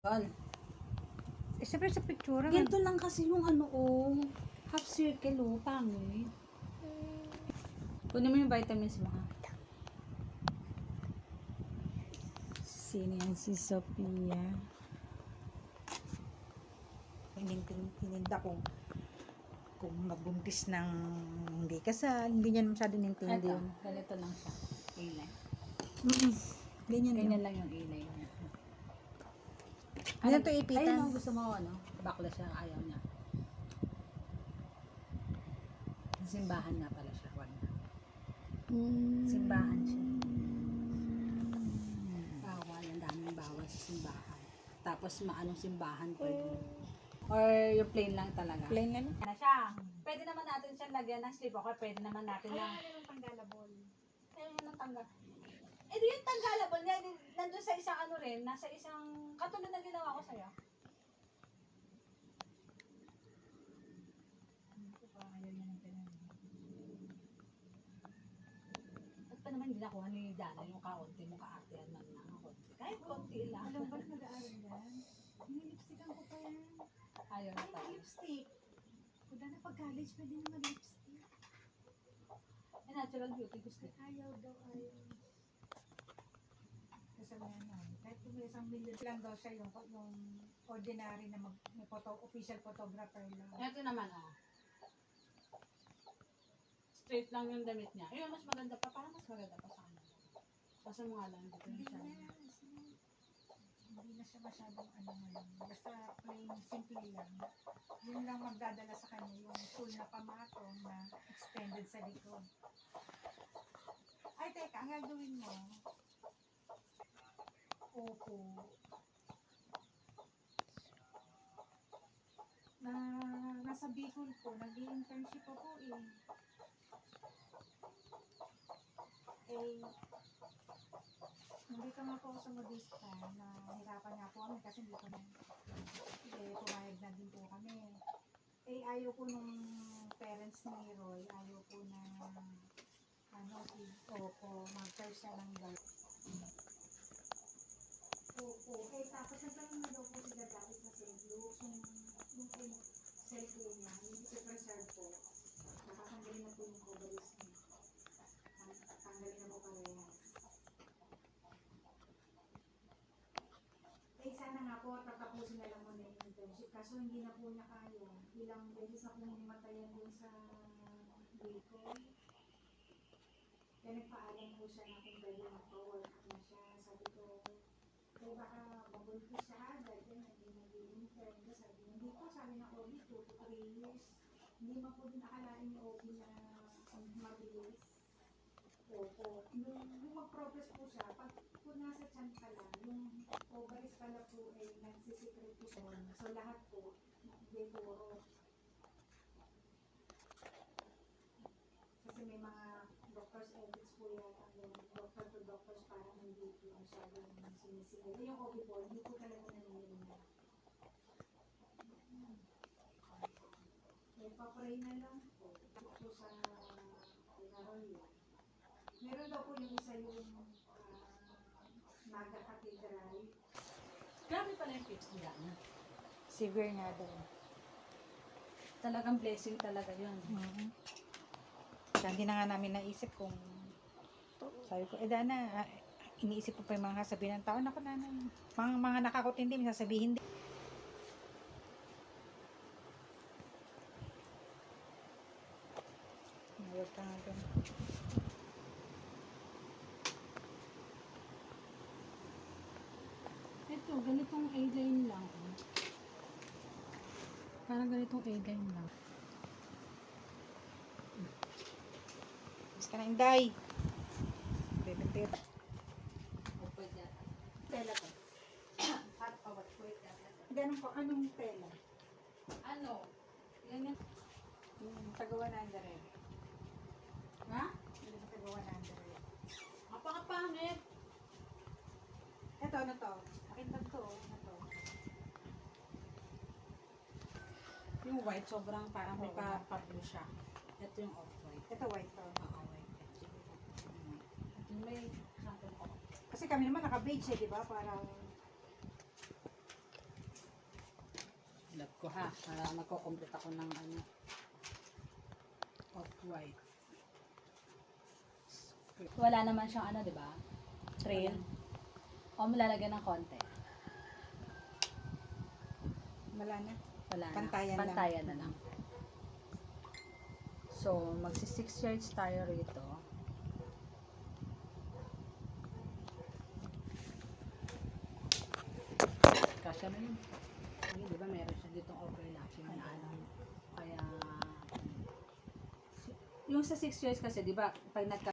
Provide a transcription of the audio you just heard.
Eh, sabi sa picture, Ganito lang kasi yung ano, oh. Half circle, oh. Pangit. kunin mo yung vitamins mo, ha? Sino yan? Si Sophia. Tininda ko kung magbuntis ng hindi kasal, hindi niya masyado nintindi Ito, yun. ganito lang siya. Ilay. Ganyan lang. Ganyan lang yung ilay niya. Ano to ipitan? Ayun, gusto mo, ano? Bakla siya, ayaw niya. Simbahan nga pala siya. Wag na. Simbahan siya. Bawal, ang daming bawal sa simbahan. Tapos maanong simbahan pa yun. Or yung plain lang talaga. Plain lang. Na siya. Pwede naman natin siyang lagyan ng slip okay. Pwede naman natin lang. Ano tanggalabol? Ayun yung tanggal. Eh di yung tanggalable nga, nandun sa isang ano rin, nasa isang, katulad na ginawa ko sa'yo. Ba't pa naman hindi nakuha ni Dana yung kaunti mo kaartehan man na konti? Kahit konti lang. Alam ba nag-aaral yan? Nilipstickan ko pa yan. Ayaw na Ay, tayo. lipstick. Kung na pag-college, pwede naman lipstick. Eh, natural beauty gusto. Ayaw daw, ayaw. Kasi kahit kung isang million lang daw siya yung ordinary na may official photographer lang. Ito naman straight lang yung damit niya. Ayun, mas maganda pa. Parang mas maganda pa sa kanya. Kasi mga lang, dito Hindi yung siya. na, hindi na siya masyadong ano ngayon. Basta plain, simple lang. Yun lang magdadala sa kanya, yung full na pamatong na extended sa likod. Ay, teka, ang gagawin mo, opo, nasa Bicol po, nag-i-internship ako eh. Nandito nga po ako sa Modista, nahirapan nga po kami kasi dito na, pumayag na din po kami. Eh, ayaw po nung parents ni Roy, ayaw po na, mag-first siya ng girl. Opo, tapos nagkaroon na daw po si Dadapis na cellulose, yung cellphone niya, yung isi-preserve po, nakatanggalin na po yung ovaries niya. Tanggalin na po parehas. Sana nga po, tatapusin na lang muna yung internship. Kaso hindi na po niya kaya. Ilang beses na po hinimatayan din sa Bicol. Kaya nagpaalam po siya na kung pwede magpa-work na siya. Sabi ko, baka mabultis siya agad. Hindi nag-i-intern. Sabi hindi po, sabi na OB, 2 to 3 years. Hindi man po din akalain ni OB na mabilis. Opo. Nung mag-progress po siya, pag po nasa tiyan pa lang, yung ovaries pala po ay nagsisikret po siya. So lahat po, deturo. Kasi may mga doctor's ethics po yata, doctor to doctors parang hindi po masyadong sinisigil. Yung OB po, hindi po talaga nanininig. Papray na lang po. Po sa Arroyo. Meron daw po yung isa yung Naga Cathedral. Grabe pala yung tips niya. Severe nga daw. Talagang blessing talaga yun. Kaya hindi na nga namin naisip kung sabi ko, Dana, iniisip ko pa yung mga sabihin ng tao. Naku, nanay. Mga nakakutindi, may sasabihin din. Huwag ka nga doon. Ito, ganitong A-line lang. Parang ganitong A-line lang. Mas ka na, Inday. Bebente yun. Tela to. Hot power. Ganun po, anong tela? Ano? Yan yan. Tagawa na ang rin. Ha? Hindi na tagawa na ang rin. Napakapangit. Ito, ano to? Pakintag to, ano to? Yung white, sobrang parang may pa-blue siya. Ito yung off-white. Ito, white to. Oo, white. Ito yung may sample ko. Kasi kami naman naka-beige eh, di ba? Parang ko ha. Para magko-complete ako ng ano, off-white. Wala naman siyang ano, di ba? Trail. O malalagyan ng konti. Wala na. Wala na. Pantayan lang. Pantayan na lang. So, magsi 6 yards tayo rito. Kasya na yun. Hindi, di ba meron siya ditong overlapping na ano. Kaya, yung sa 6 yards kasi, di ba, pag nagka